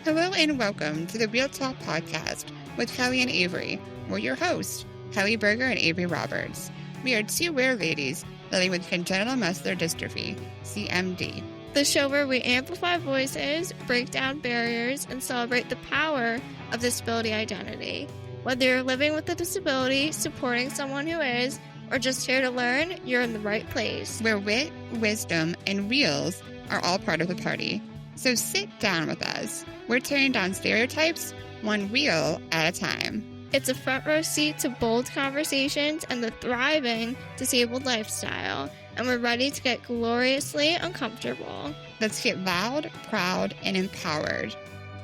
Hello and welcome to the Real Talk Podcast with Kelly and Avery. We're your hosts, Kelly Berger and Avery Roberts. We are two rare ladies living with congenital muscular dystrophy, CMD. The show where we amplify voices, break down barriers, and celebrate the power of disability identity. Whether you're living with a disability, supporting someone who is, or just here to learn, you're in the right place. Where wit, wisdom, and reels are all part of the party. So sit down with us. We're tearing down stereotypes, one reel at a time. It's a front row seat to bold conversations and the thriving disabled lifestyle, and we're ready to get gloriously uncomfortable. Let's get loud, proud, and empowered.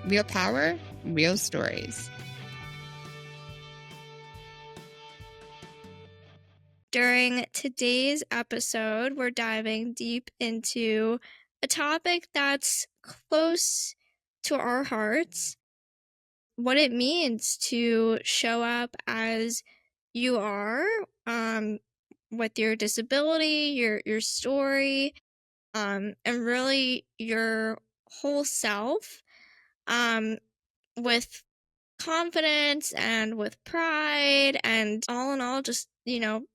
Real power, real stories. During today's episode, we're diving deep into a topic that's close to our hearts, what it means to show up as you are, with your disability, your story, and really your whole self, with confidence and with pride and all in all, just,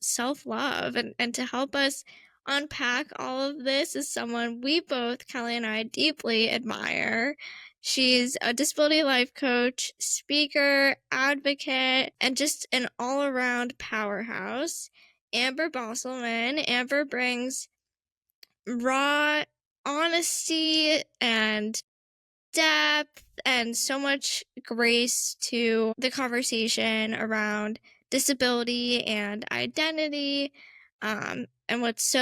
self-love. And to help us unpack all of this is someone we both, Kelly and I, deeply admire. She's a disability life coach, speaker, advocate, and just an all-around powerhouse. Amber Bosselman. Amber brings raw honesty and depth and so much grace to the conversation around disability and identity. And what's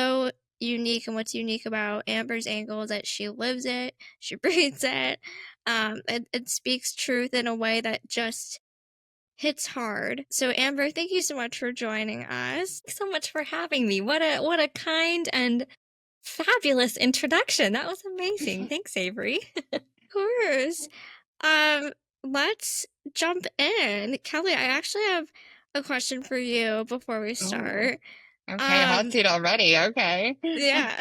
unique about Amber's angle is that she lives it, she breathes it. It speaks truth in a way that just hits hard. So Amber, thank you so much for joining us. Thanks so much for having me. What a kind and fabulous introduction. That was amazing. Thanks, Avery. Of course. Let's jump in. Kelly, I actually have a question for you before we start. Okay, hot seat already. Okay. Yeah.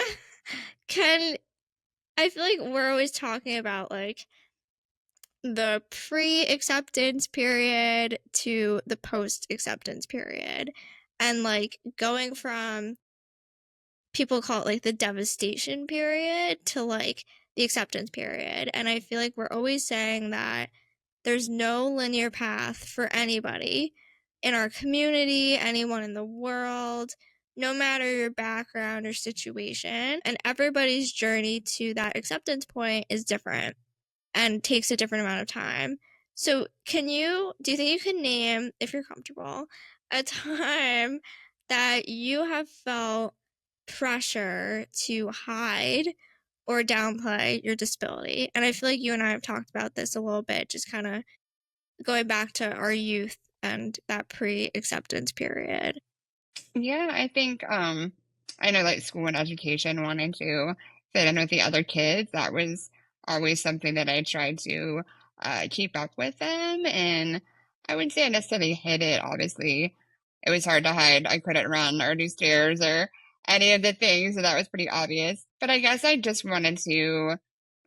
I feel like we're always talking about like the pre-acceptance period to the post-acceptance period, and like going from, people call it like the devastation period to like the acceptance period. And I feel like we're always saying that there's no linear path for anybody in our community, anyone in the world, no matter your background or situation. And everybody's journey to that acceptance point is different and takes a different amount of time. So do you think you can name, if you're comfortable, a time that you have felt pressure to hide or downplay your disability? And I feel like you and I have talked about this a little bit, just kind of going back to our youth and that pre-acceptance period. Yeah, I think I know like school and education, wanting to fit in with the other kids, that was always something that I tried to keep up with them. And I wouldn't say I necessarily hid it. Obviously, it was hard to hide. I couldn't run or do stairs or any of the things, so that was pretty obvious. But I guess I just wanted to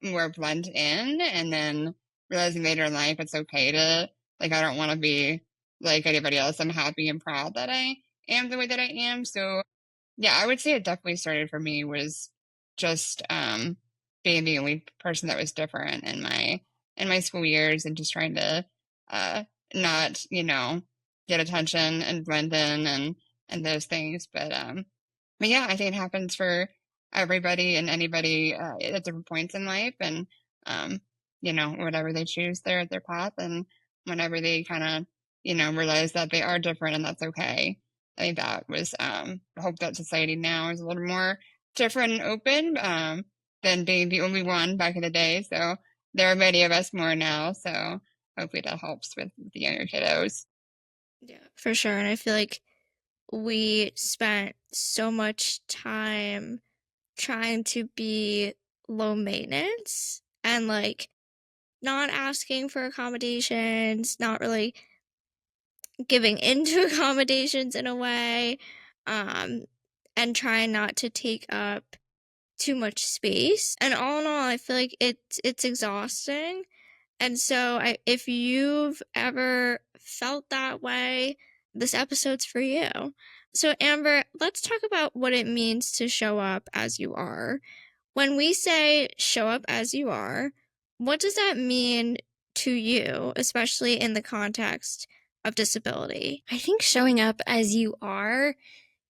more blend in, and then realizing later in life it's okay to, like, I don't want to be like anybody else. I'm happy and proud that I am the way that I am. So yeah, I would say it definitely started for me was just being the only person that was different in my school years, and just trying to not, get attention and blend in and those things. But yeah, I think it happens for everybody and anybody at different points in life, and whatever they choose their path, and whenever they kind of realize that they are different and that's okay. I think that was I hope that society now is a little more different and open than being the only one back in the day. So there are many of us more now. So hopefully that helps with the younger kiddos. Yeah, for sure. And I feel like we spent so much time trying to be low maintenance and like not asking for accommodations, not really giving into accommodations in a way, and trying not to take up too much space. And all in all, I feel like it's exhausting. And so if you've ever felt that way, this episode's for you. So Amber, let's talk about what it means to show up as you are. When we say show up as you are, what does that mean to you, especially in the context of disability? I think showing up as you are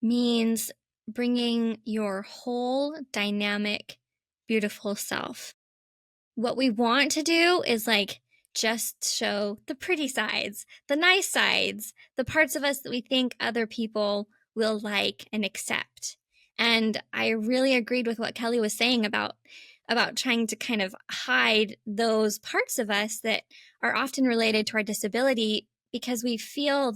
means bringing your whole dynamic, beautiful self. What we want to do is like just show the pretty sides, the nice sides, the parts of us that we think other people will like and accept. And I really agreed with what Kelly was saying about trying to kind of hide those parts of us that are often related to our disability because we fear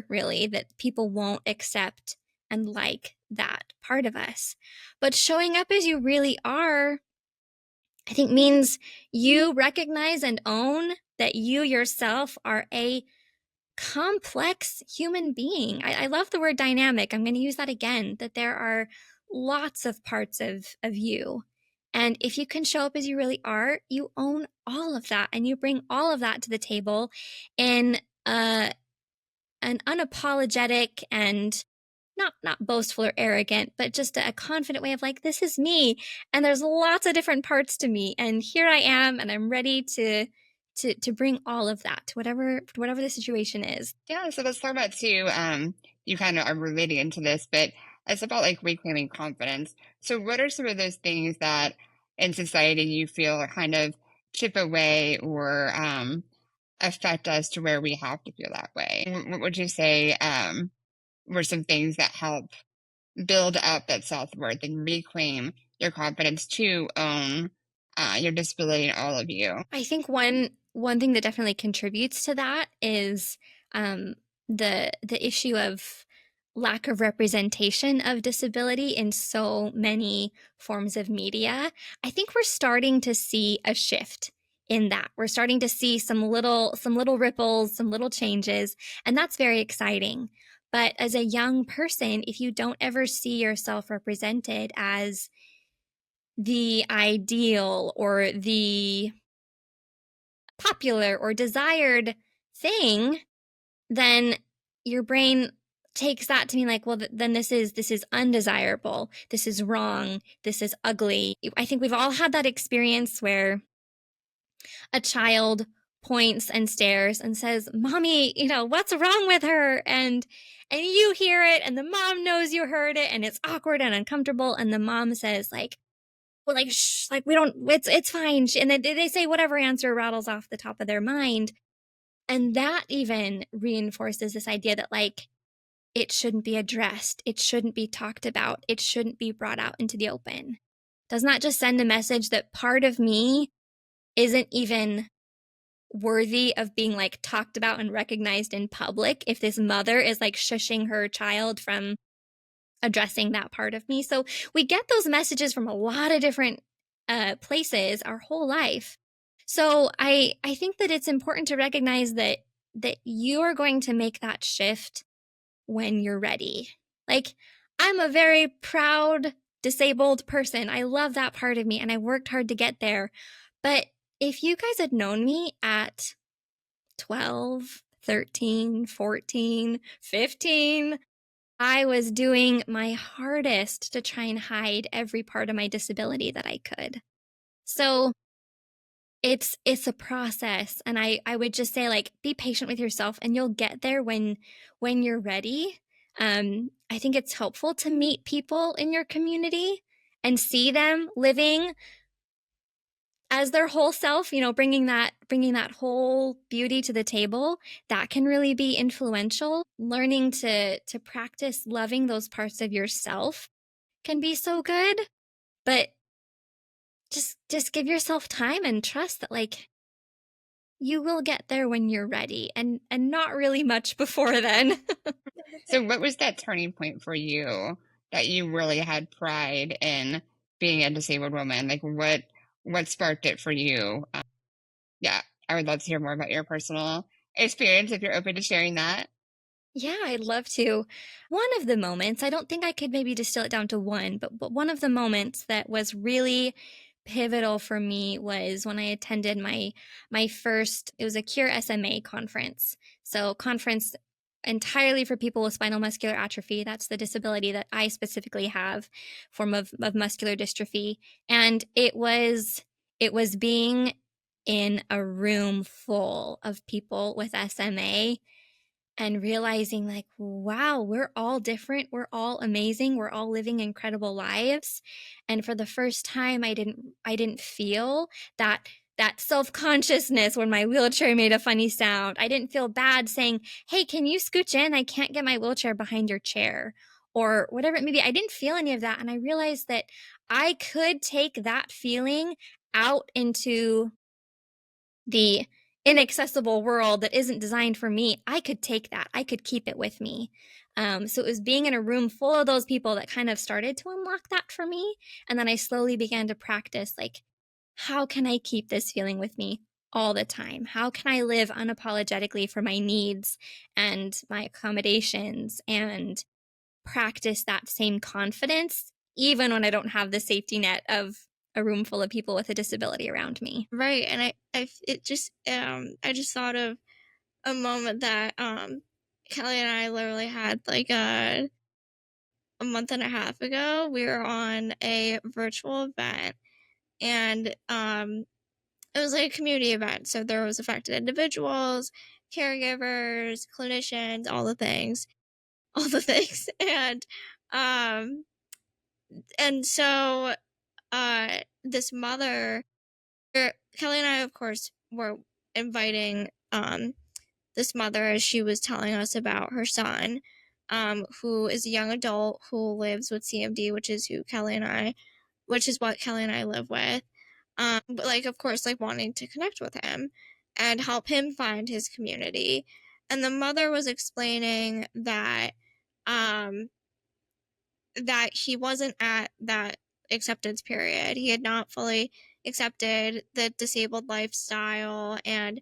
really that people won't accept and like that part of us. But showing up as you really are, I think, means you recognize and own that you yourself are a complex human being. I love the word dynamic. I'm going to use that again, that there are lots of parts of you. And if you can show up as you really are, you own all of that and you bring all of that to the table in an unapologetic and not boastful or arrogant, but just a confident way of like, this is me, and there's lots of different parts to me, and here I am, and I'm ready to bring all of that to whatever the situation is. Yeah, so let's talk about too, you kind of are relating into this, but it's about like reclaiming confidence. So what are some of those things that in society you feel kind of chip away or affect us to where we have to feel that way? What would you say were some things that help build up that self-worth and reclaim your confidence to own your disability and all of you? I think one thing that definitely contributes to that is the issue of lack of representation of disability in so many forms of media. I think we're starting to see a shift in that. We're starting to see some little ripples, some little changes, and that's very exciting. But as a young person, if you don't ever see yourself represented as the ideal or the popular or desired thing, then your brain takes that to mean like, well, then this is undesirable, this is wrong, this is ugly. I think we've all had that experience where a child points and stares and says, "Mommy, what's wrong with her?" And you hear it, and the mom knows you heard it, and it's awkward and uncomfortable, and the mom says like, well, like, shh, like, we don't, it's fine. And then they say whatever answer rattles off the top of their mind. And that even reinforces this idea that like, it shouldn't be addressed. It shouldn't be talked about. It shouldn't be brought out into the open. Doesn't that just send a message that part of me isn't even worthy of being like talked about and recognized in public if this mother is like shushing her child from addressing that part of me? So we get those messages from a lot of different places our whole life. So I think that it's important to recognize that you are going to make that shift when you're ready. Like, I'm a very proud disabled person. I love that part of me and I worked hard to get there. But if you guys had known me at 12, 13, 14, 15, I was doing my hardest to try and hide every part of my disability that I could. So it's a process, and I would just say like, be patient with yourself and you'll get there when you're ready. I think it's helpful to meet people in your community and see them living as their whole self, bringing that whole beauty to the table. That can really be influential. Learning to practice loving those parts of yourself can be so good, but just give yourself time and trust that like, you will get there when you're ready, and not really much before then. So what was that turning point for you that you really had pride in being a disabled woman? Like what sparked it for you? Yeah, I would love to hear more about your personal experience if you're open to sharing that. Yeah, I'd love to. One of the moments, I don't think I could maybe distill it down to one, but one of the moments that was really pivotal for me was when I attended my first, it was a Cure SMA conference. So conference entirely for people with spinal muscular atrophy. That's the disability that I specifically have, form of muscular dystrophy. And it was being in a room full of people with SMA and realizing like, wow, we're all different, we're all amazing, we're all living incredible lives. And for the first time, I didn't feel that self-consciousness when my wheelchair made a funny sound. I didn't feel bad saying, hey, can you scooch in? I can't get my wheelchair behind your chair, or whatever it may be. I didn't feel any of that. And I realized that I could take that feeling out into the inaccessible world that isn't designed for me. I could take that. I could keep it with me. So it was being in a room full of those people that kind of started to unlock that for me. And then I slowly began to practice, like, how can I keep this feeling with me all the time? How can I live unapologetically for my needs and my accommodations and practice that same confidence, even when I don't have the safety net of a room full of people with a disability around me? Right. And I just thought of a moment that Kelly and I literally had like a month and a half ago. We were on a virtual event, and it was like a community event. So there was affected individuals, caregivers, clinicians, all the things, all the things. Um and so this mother, Kelly and I, of course, were inviting this mother as she was telling us about her son, who is a young adult who lives with CMD, which is what Kelly and I live with. But like, of course, like wanting to connect with him and help him find his community. And the mother was explaining um, that he wasn't at that acceptance period. He had not fully accepted the disabled lifestyle. And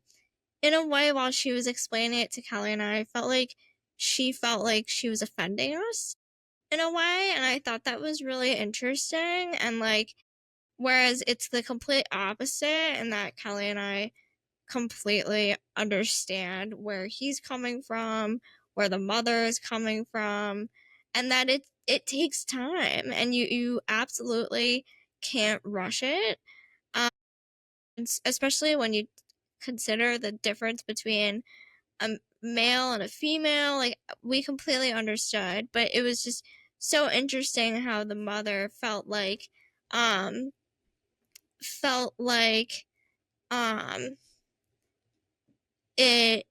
in a way, while she was explaining it to Kelly and I felt like she was offending us in a way. And I thought that was really interesting. And like, whereas it's the complete opposite, and that Kelly and I completely understand where he's coming from, where the mother is coming from, and that it takes time, and you absolutely can't rush it. Um, Especially when you consider the difference between a male and a female. Like, we completely understood, but it was just so interesting how the mother um felt like um it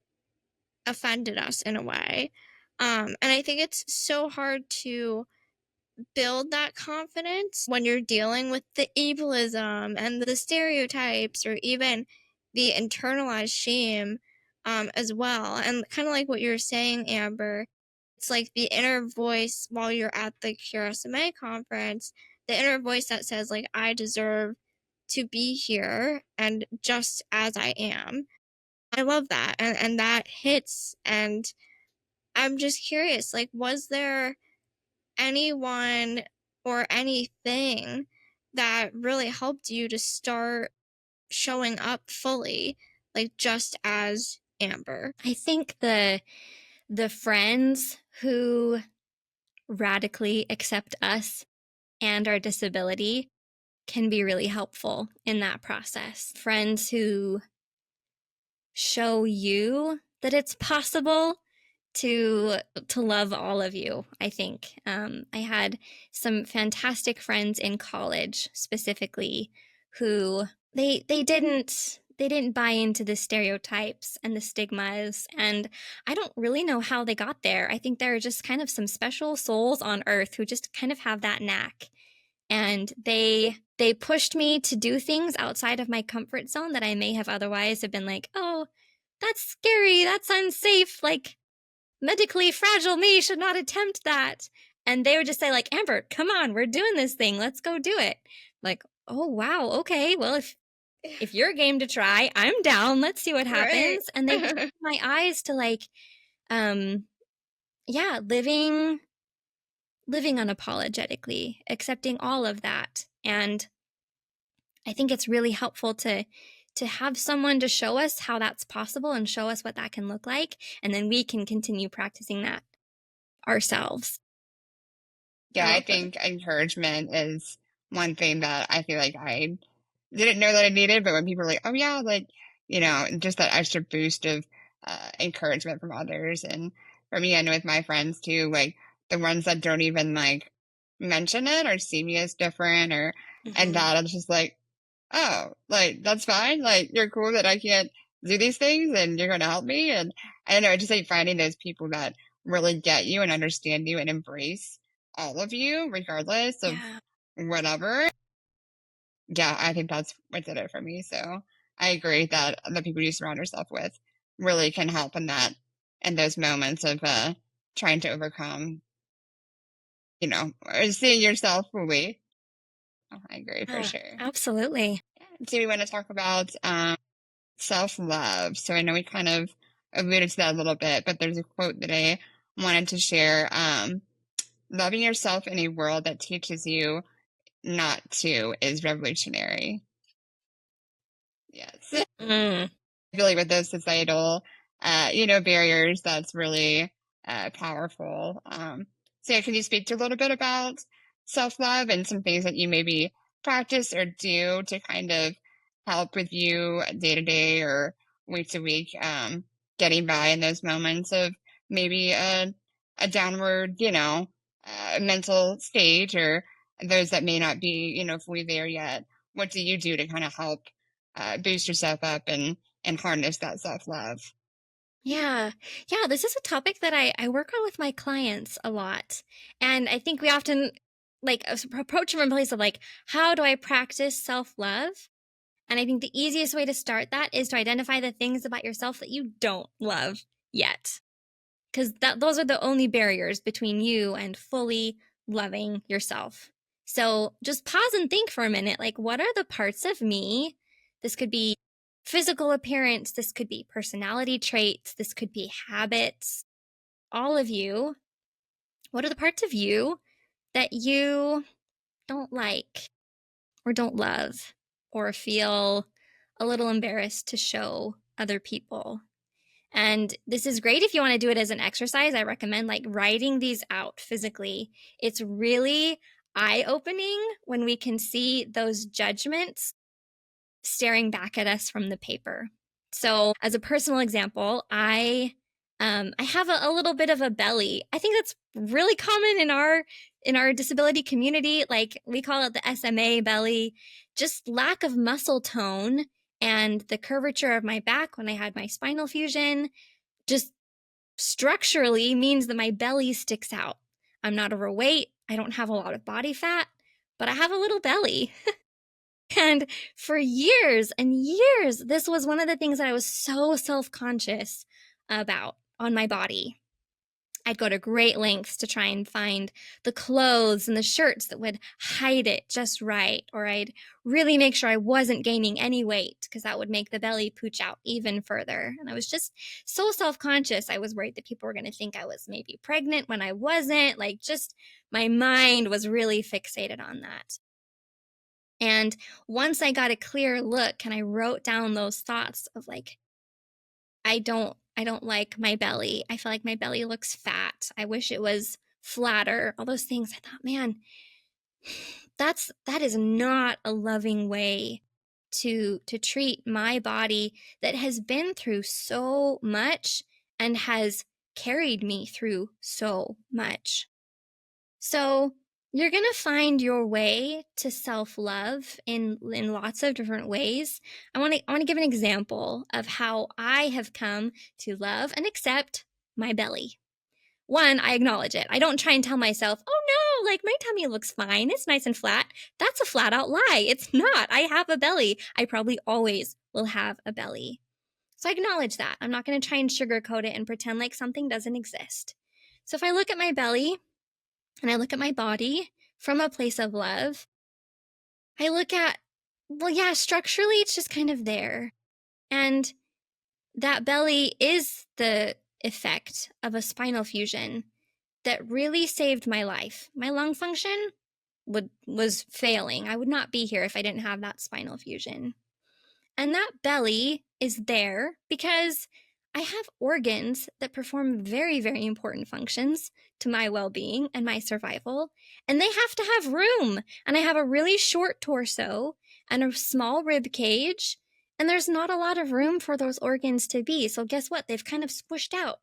offended us in a way. And I think it's so hard to build that confidence when you're dealing with the ableism and the stereotypes, or even the internalized shame, as well. And kind of like what you're saying, Amber, it's like the inner voice while you're at the QRSMA conference, the inner voice that says, like, I deserve to be here and just as I am. I love that. And that hits. And I'm just curious, like, was there anyone or anything that really helped you to start showing up fully, like just as Amber? I think the friends who radically accept us and our disability can be really helpful in that process. Friends who show you that it's possible to love all of you. I think I had some fantastic friends in college, specifically, who they didn't buy into the stereotypes and the stigmas, and I don't really know how they got there. I think there are just kind of some special souls on earth who just kind of have that knack, and they pushed me to do things outside of my comfort zone that I may have otherwise have been like, oh, that's scary, that's unsafe, like, medically fragile me should not attempt that. And they would just say, like, Amber, come on, we're doing this thing, let's go do it. Like, oh wow, okay, well, if you're game to try, I'm down, let's see what Right. happens. And they just opened my eyes to, like, yeah, living unapologetically, accepting all of that. And I think it's really helpful to have someone to show us how that's possible and show us what that can look like, and then we can continue practicing that ourselves. Yeah, I think encouragement is one thing that I feel like I didn't know that I needed, but when people are like, oh yeah, like, just that extra boost of encouragement from others. And for me, I know with my friends too, like the ones that don't even like mention it or see me as different and that I'm just like, oh, like that's fine. Like you're cool that I can't do these things and you're going to help me. And I don't know, I just like finding those people that really get you and understand you and embrace all of you, regardless of whatever. Yeah, I think that's what did it for me. So I agree that the people you surround yourself with really can help in those moments of trying to overcome, or seeing yourself fully. Oh, I agree for sure. Absolutely. Do we want to talk about self-love? So I know we kind of alluded to that a little bit, but there's a quote that I wanted to share. Loving yourself in a world that teaches you not to is revolutionary. Yes. Really with those societal, barriers, that's really powerful. So yeah, can you speak to a little bit about self-love and some things that you maybe practice or do to kind of help with you day to day or week to week, getting by in those moments of maybe a downward, mental stage or those that may not be, fully there yet? What do you do to kind of help boost yourself up and harness that self-love? Yeah. This is a topic that I work on with my clients a lot. And I think we often approach from a place of like, how do I practice self-love? And I think the easiest way to start that is to identify the things about yourself that you don't love yet. Because those are the only barriers between you and fully loving yourself. So just pause and think for a minute, like, what are the parts of me? This could be physical appearance, this could be personality traits, this could be habits. All of you, what are the parts of you that you don't like or don't love or feel a little embarrassed to show other people? And this is great if you want to do it as an exercise. I recommend like writing these out physically. It's really eye-opening when we can see those judgments staring back at us from the paper. So, as a personal example, I have a little bit of a belly. I think that's really common in our disability community. Like we call it the SMA belly, just lack of muscle tone and the curvature of my back when I had my spinal fusion just structurally means that my belly sticks out. I'm not overweight. I don't have a lot of body fat, but I have a little belly. And for years and years, this was one of the things that I was so self-conscious about on my body. I'd go to great lengths to try and find the clothes and the shirts that would hide it just right. Or I'd really make sure I wasn't gaining any weight because that would make the belly pooch out even further. And I was just so self-conscious. I was worried that people were going to think I was maybe pregnant when I wasn't. Like just my mind was really fixated on that. And once I got a clear look and I wrote down those thoughts of like, I don't like my belly. I feel like my belly looks fat. I wish it was flatter. All those things. I thought, man, that is not a loving way to treat my body that has been through so much and has carried me through so much. So you're going to find your way to self-love in lots of different ways. I want to give an example of how I have come to love and accept my belly. One, I acknowledge it. I don't try and tell myself, oh no, like my tummy looks fine. It's nice and flat. That's a flat out lie. It's not. I have a belly. I probably always will have a belly. So I acknowledge that. I'm not going to try and sugarcoat it and pretend like something doesn't exist. So if I look at my belly, and I look at my body from a place of love, I look at, well, yeah, structurally, it's just kind of there. And that belly is the effect of a spinal fusion that really saved my life. My lung function, was failing. I would not be here if I didn't have that spinal fusion. And that belly is there because I have organs that perform very, very important functions to my well-being and my survival, and they have to have room. And I have a really short torso and a small rib cage, and there's not a lot of room for those organs to be. So guess what? They've kind of squished out,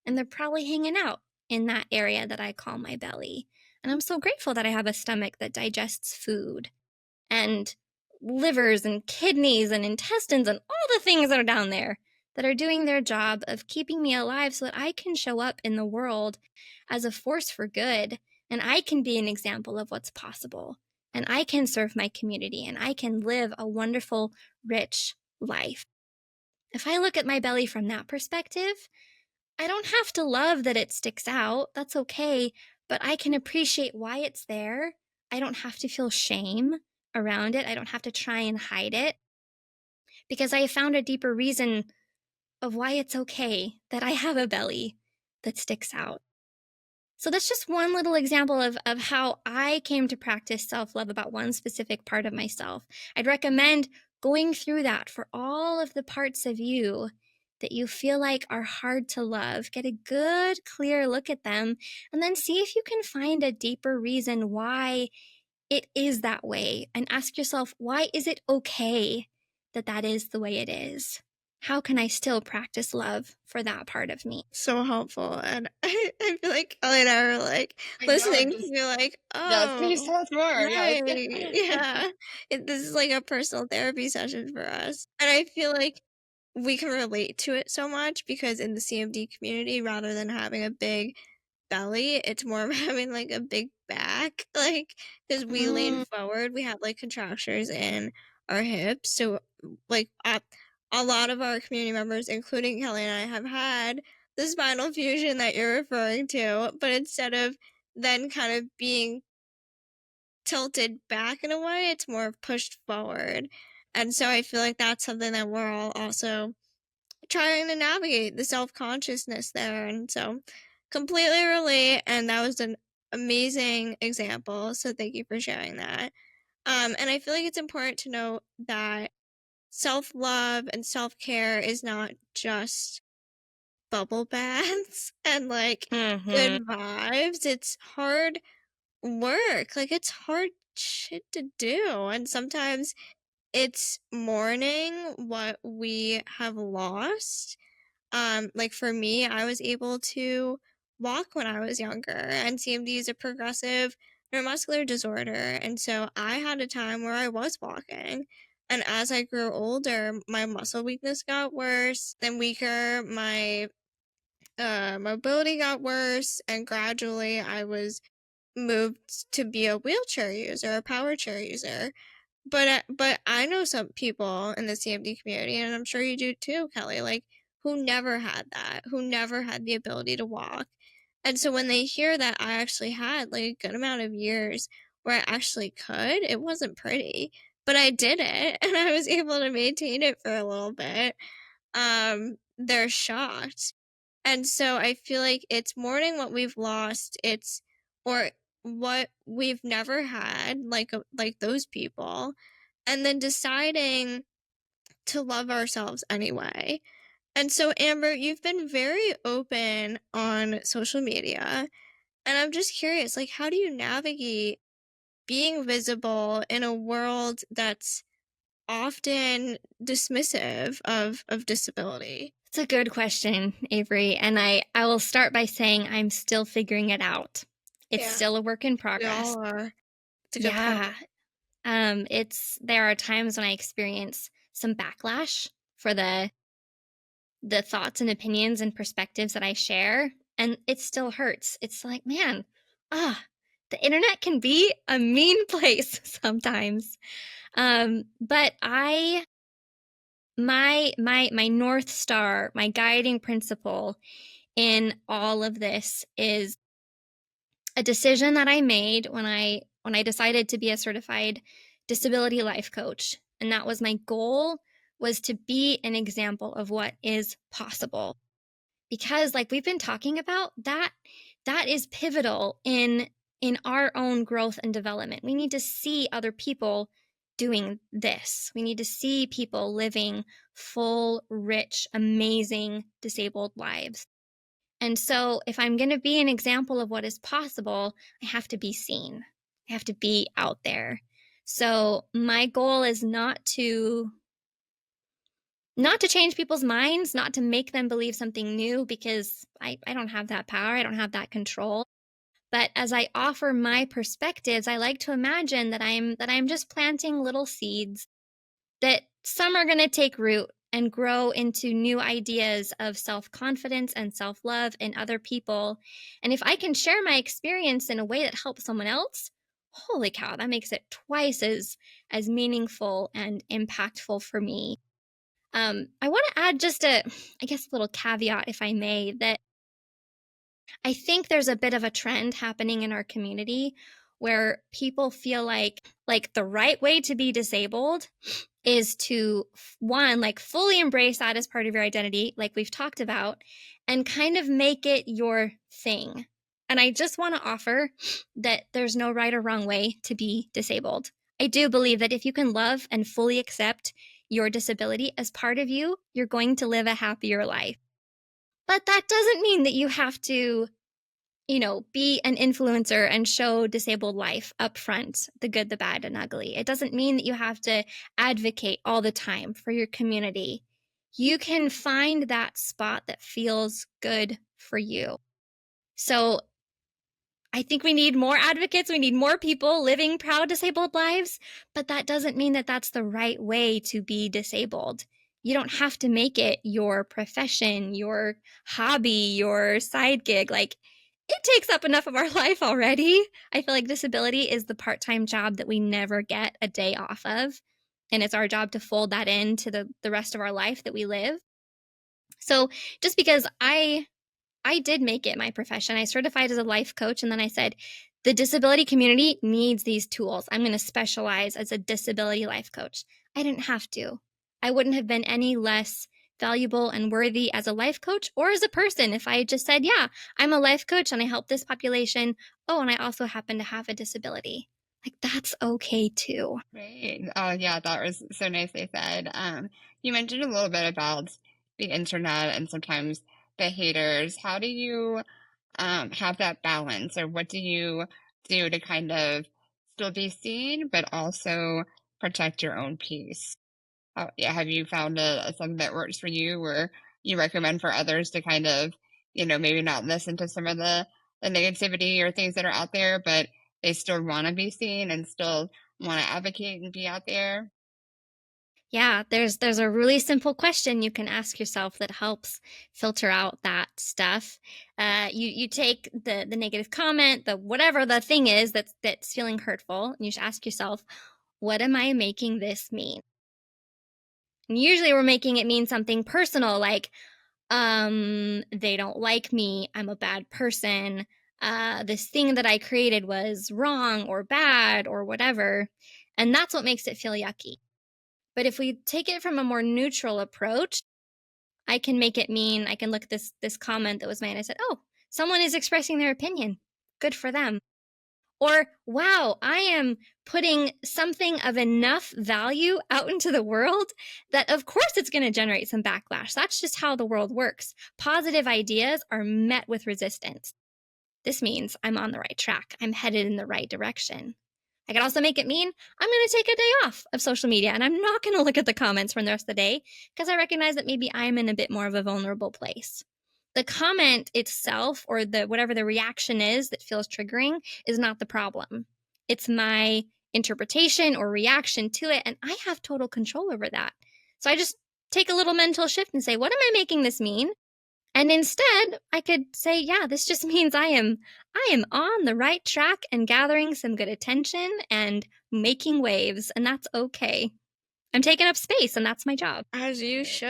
and they're probably hanging out in that area that I call my belly. And I'm so grateful that I have a stomach that digests food, and livers and kidneys and intestines and all the things that are down there that are doing their job of keeping me alive so that I can show up in the world as a force for good, and I can be an example of what's possible, and I can serve my community, and I can live a wonderful, rich life. If I look at my belly from that perspective, I don't have to love that it sticks out. That's okay, but I can appreciate why it's there. I don't have to feel shame around it. I don't have to try and hide it, because I have found a deeper reason of why it's okay that I have a belly that sticks out. So that's just one little example of how I came to practice self-love about one specific part of myself. I'd recommend going through that for all of the parts of you that you feel like are hard to love. Get a good, clear look at them, and then see if you can find a deeper reason why it is that way, and ask yourself, why is it okay that that is the way it is? How can I still practice love for that part of me? So helpful. And I feel like Kelly and I are like listening to you like, Yes, please oh, tell us more. Yes. right. Yeah. This is like a personal therapy session for us. And I feel like we can relate to it so much because in the CMD community, rather than having a big belly, it's more of having like a big back, like because we lean forward, we have like contractures in our hips. So like a lot of our community members, including Kelly and I, have had the spinal fusion that you're referring to, but instead of then kind of being tilted back in a way, it's more pushed forward. And so I feel like that's something that we're all also trying to navigate, the self-consciousness there. And so completely relate, and that was an amazing example, so thank you for sharing that. And I feel like it's important to note that self-love and self-care is not just bubble baths and like good vibes. It's hard work, like it's hard shit to do, and sometimes it's mourning what we have lost. Like for me, I was able to walk when I was younger, and CMD is a progressive neuromuscular disorder. And so I had a time where I was walking. And as I grew older, my muscle weakness got worse, then weaker, my mobility got worse, and gradually I was moved to be a wheelchair user, a power chair user. But I know some people in the CMD community, and I'm sure you do too, Kelly, like who never had that, who never had the ability to walk. And so when they hear that I actually had like a good amount of years where I actually could, it wasn't pretty, but I did it and I was able to maintain it for a little bit. They're shocked. And so I feel like it's mourning what we've lost, it's or what we've never had, like those people, and then deciding to love ourselves anyway. And so Amber, you've been very open on social media, and I'm just curious, like how do you navigate being visible in a world that's often dismissive of disability? It's a good question, Avery, and I will start by saying I'm still figuring it out. It's still a work in We progress. all are. It's a good point. There are times when I experience some backlash for the thoughts and opinions and perspectives that I share, and it still hurts. It's like, man, the internet can be a mean place sometimes. But my North Star, my guiding principle in all of this is a decision that I made when I decided to be a certified disability life coach. And that was my goal, was to be an example of what is possible. Because like we've been talking about, that is pivotal in in our own growth and development. We need to see other people doing this. We need to see people living full, rich, amazing disabled lives. And so if I'm going to be an example of what is possible, I have to be seen. I have to be out there. So my goal is not to change people's minds, not to make them believe something new, because I don't have that power. I don't have that control. But as I offer my perspectives, I like to imagine that I'm just planting little seeds, that some are going to take root and grow into new ideas of self-confidence and self-love in other people. And if I can share my experience in a way that helps someone else, holy cow, that makes it twice as meaningful and impactful for me. I want to add just a little caveat, if I may, that I think there's a bit of a trend happening in our community where people feel like the right way to be disabled is to, one, like fully embrace that as part of your identity, like we've talked about, and kind of make it your thing. And I just want to offer that there's no right or wrong way to be disabled. I do believe that if you can love and fully accept your disability as part of you, you're going to live a happier life. But that doesn't mean that you have to, be an influencer and show disabled life up front, the good, the bad, and ugly. It doesn't mean that you have to advocate all the time for your community. You can find that spot that feels good for you. So I think we need more advocates. We need more people living proud disabled lives, but that doesn't mean that that's the right way to be disabled. You don't have to make it your profession, your hobby, your side gig. Like, it takes up enough of our life already. I feel like disability is the part-time job that we never get a day off of. And it's our job to fold that into the rest of our life that we live. So just because I did make it my profession, I certified as a life coach, and then I said, the disability community needs these tools. I'm going to specialize as a disability life coach. I didn't have to. I wouldn't have been any less valuable and worthy as a life coach or as a person if I had just said, yeah, I'm a life coach and I help this population. Oh, and I also happen to have a disability. Like, that's okay too. Great. Oh, yeah, that was so nicely said. You mentioned a little bit about the internet and sometimes the haters. How do you have that balance, or what do you do to kind of still be seen, but also protect your own peace? Yeah, have you found something that works for you, where you recommend for others to kind of, maybe not listen to some of the negativity or things that are out there, but they still want to be seen and still want to advocate and be out there? Yeah, there's a really simple question you can ask yourself that helps filter out that stuff. You take the negative comment, the whatever the thing is that's feeling hurtful, and you should ask yourself, what am I making this mean? And usually we're making it mean something personal, like, they don't like me, I'm a bad person, this thing that I created was wrong or bad or whatever. And that's what makes it feel yucky. But if we take it from a more neutral approach, I can make it mean, I can look at this comment that was made, and I said, oh, someone is expressing their opinion. Good for them. Or, wow, I am putting something of enough value out into the world that of course it's going to generate some backlash. That's just how the world works. Positive ideas are met with resistance. This means I'm on the right track. I'm headed in the right direction. I could also make it mean I'm going to take a day off of social media and I'm not going to look at the comments for the rest of the day because I recognize that maybe I'm in a bit more of a vulnerable place. The comment itself, or whatever the reaction is that feels triggering, is not the problem. It's my interpretation or reaction to it, and I have total control over that. So I just take a little mental shift and say, what am I making this mean? And instead, I could say, yeah, this just means I am on the right track and gathering some good attention and making waves, and that's okay. I'm taking up space, and that's my job. As you should.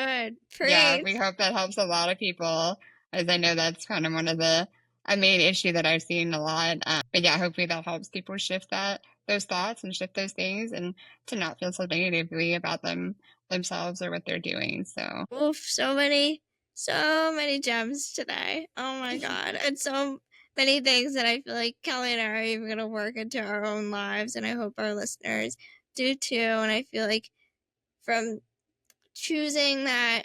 Yeah, Praise. we hope that helps a lot of people, as I know that's kind of one of a main issue that I've seen a lot. But yeah, hopefully that helps people shift those thoughts and shift those things, and to not feel so negatively about themselves or what they're doing. So Oof, so many gems today. Oh my God. And so many things that I feel like Kelly and I are even going to work into our own lives, and I hope our listeners do too. And I feel like from choosing that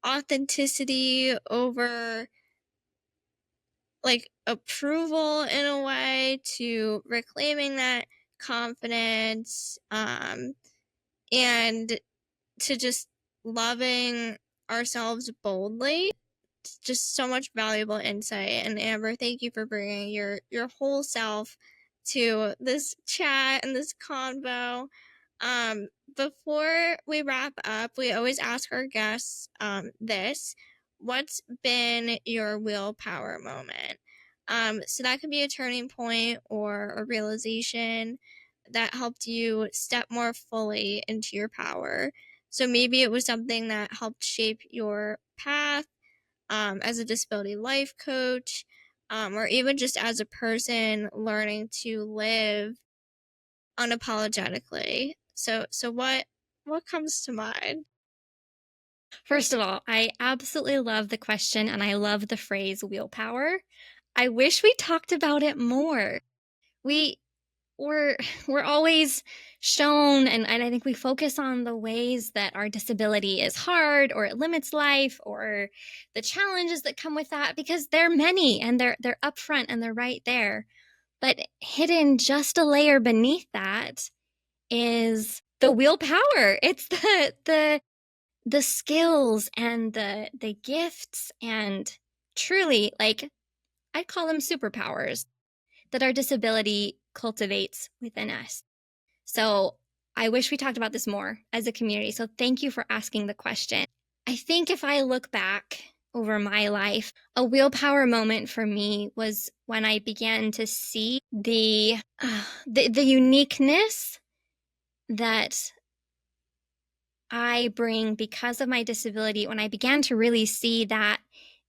authenticity over like approval in a way to reclaiming that confidence, and to just loving ourselves boldly. It's just so much valuable insight. And Amber, thank you for bringing your whole self to this chat and this convo. Before we wrap up, we always ask our guests this: what's been your willpower moment? So that could be a turning point or a realization that helped you step more fully into your power. So maybe it was something that helped shape your path as a disability life coach, or even just as a person learning to live unapologetically. So what comes to mind? First of all, I absolutely love the question and I love the phrase willpower. I wish we talked about it more. We we're always shown and I think we focus on the ways that our disability is hard or it limits life or the challenges that come with that because they're many and they're upfront and they're right there. But hidden just a layer beneath that is the willpower. It's the skills and the gifts and truly like I'd call them superpowers that our disability cultivates within us. So I wish we talked about this more as a community. So thank you for asking the question. I think if I look back over my life, a willpower moment for me was when I began to see the uniqueness that I bring because of my disability. When I began to really see that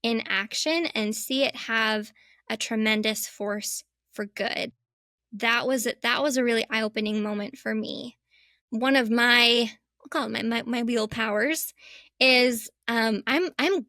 in action and see it have a tremendous force for good. That was a really eye-opening moment for me. One of my, I'll call it my wheel powers is I'm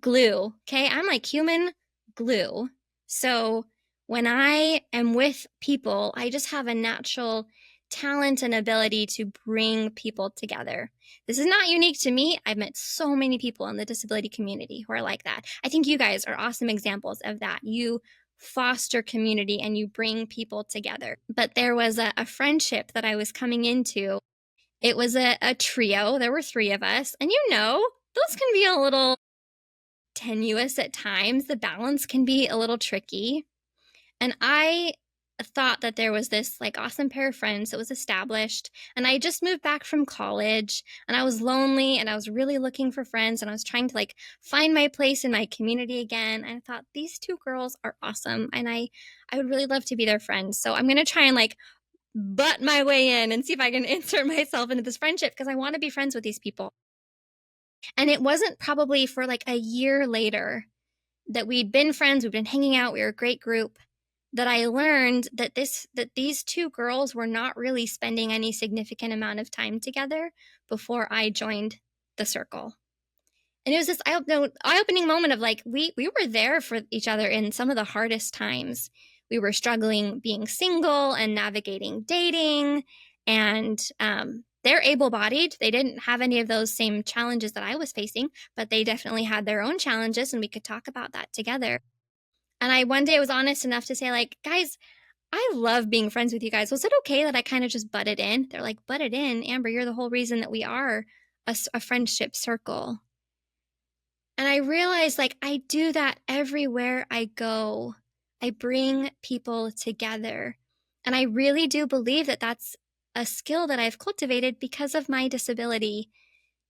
glue. Okay. I'm like human glue. So when I am with people, I just have a natural talent and ability to bring people together. This is not unique to me. I've met so many people in the disability community who are like that. I think you guys are awesome examples of that. You foster community and you bring people together. But there was a friendship that I was coming into. It was a trio. There were three of us. And those can be a little tenuous at times. The balance can be a little tricky. And I thought that there was this like awesome pair of friends that was established. And I just moved back from college and I was lonely and I was really looking for friends and I was trying to like find my place in my community again. And I thought these two girls are awesome and I would really love to be their friends. So I'm going to try and like butt my way in and see if I can insert myself into this friendship because I want to be friends with these people. And it wasn't probably for like a year later that we'd been friends, we'd been hanging out, we were a great group, that I learned that these two girls were not really spending any significant amount of time together before I joined the circle. And it was this eye-opening moment of like, we were there for each other in some of the hardest times. We were struggling being single and navigating dating, and they're able-bodied. They didn't have any of those same challenges that I was facing, but they definitely had their own challenges, and we could talk about that together. And one day I was honest enough to say, like, guys, I love being friends with you guys. Was it okay that I kind of just butted in? They're like, butted in? Amber, you're the whole reason that we are a friendship circle. And I realized, like, I do that everywhere I go. I bring people together. And I really do believe that that's a skill that I've cultivated because of my disability.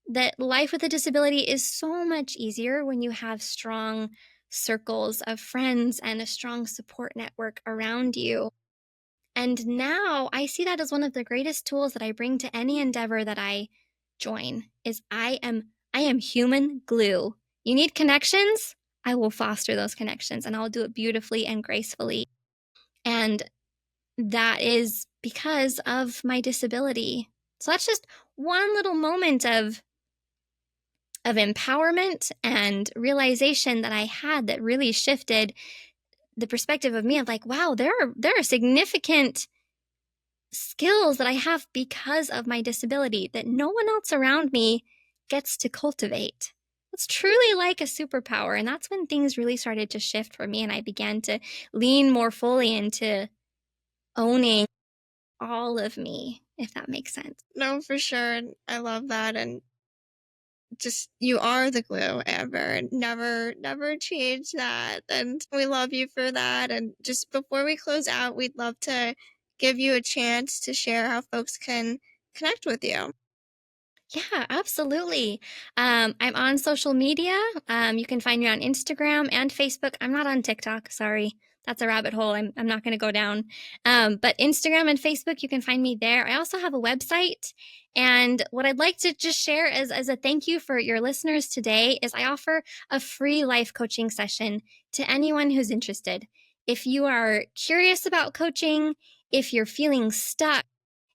That life with a disability is so much easier when you have strong circles of friends and a strong support network around you. And now I see that as one of the greatest tools that I bring to any endeavor that I join is I am human glue. You need connections? I will foster those connections and I'll do it beautifully and gracefully. And that is because of my disability. So that's just one little moment of empowerment and realization that I had that really shifted the perspective of me of like, wow, there are significant skills that I have because of my disability that no one else around me gets to cultivate. It's truly like a superpower. And that's when things really started to shift for me. And I began to lean more fully into owning all of me, if that makes sense. No, for sure. And I love that. And just, you are the glue, Amber. Never change that. And we love you for that. And just before we close out, we'd love to give you a chance to share how folks can connect with you. Yeah, absolutely. I'm on social media. You can find me on Instagram and Facebook. I'm not on TikTok. Sorry. That's a rabbit hole I'm not going to go down. But Instagram and Facebook, you can find me there. I also have a website. And what I'd like to just share as a thank you for your listeners today is I offer a free life coaching session to anyone who's interested. If you are curious about coaching, if you're feeling stuck,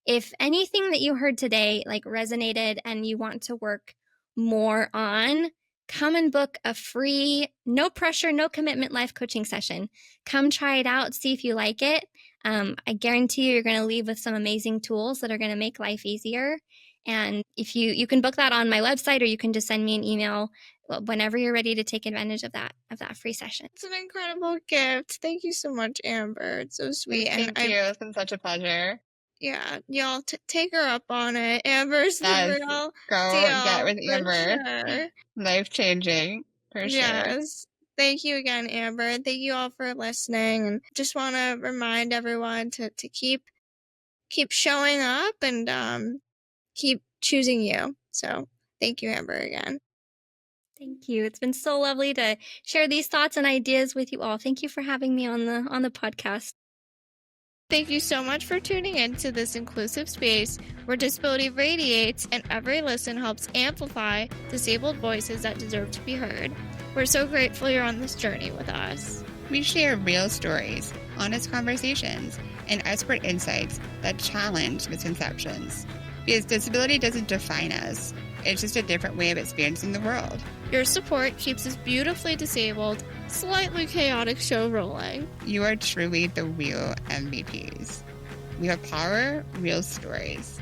if anything that you heard today like resonated and you want to work more on, come and book a free, no pressure, no commitment life coaching session. Come try it out, see if you like it. I guarantee you're going to leave with some amazing tools that are going to make life easier. And if you can book that on my website, or you can just send me an email whenever you're ready to take advantage of that free session. It's an incredible gift. Thank you so much, Amber. It's so sweet. Thank you. It's been such a pleasure. Yeah, y'all take her up on it. Amber's Yes, the real go deal. get with For Amber. sure. Life-changing, for sure. Yes. Thank you again, Amber. Thank you all for listening. And just want to remind everyone to keep showing up and keep choosing you. So thank you, Amber, again. Thank you. It's been so lovely to share these thoughts and ideas with you all. Thank you for having me on the podcast. Thank you so much for tuning in to this inclusive space where disability radiates and every listen helps amplify disabled voices that deserve to be heard. We're so grateful you're on this journey with us. We share real stories, honest conversations, and expert insights that challenge misconceptions. Because disability doesn't define us. It's just a different way of experiencing the world. Your support keeps this beautifully disabled, slightly chaotic show rolling. You are truly the real MVPs. We have power, real stories.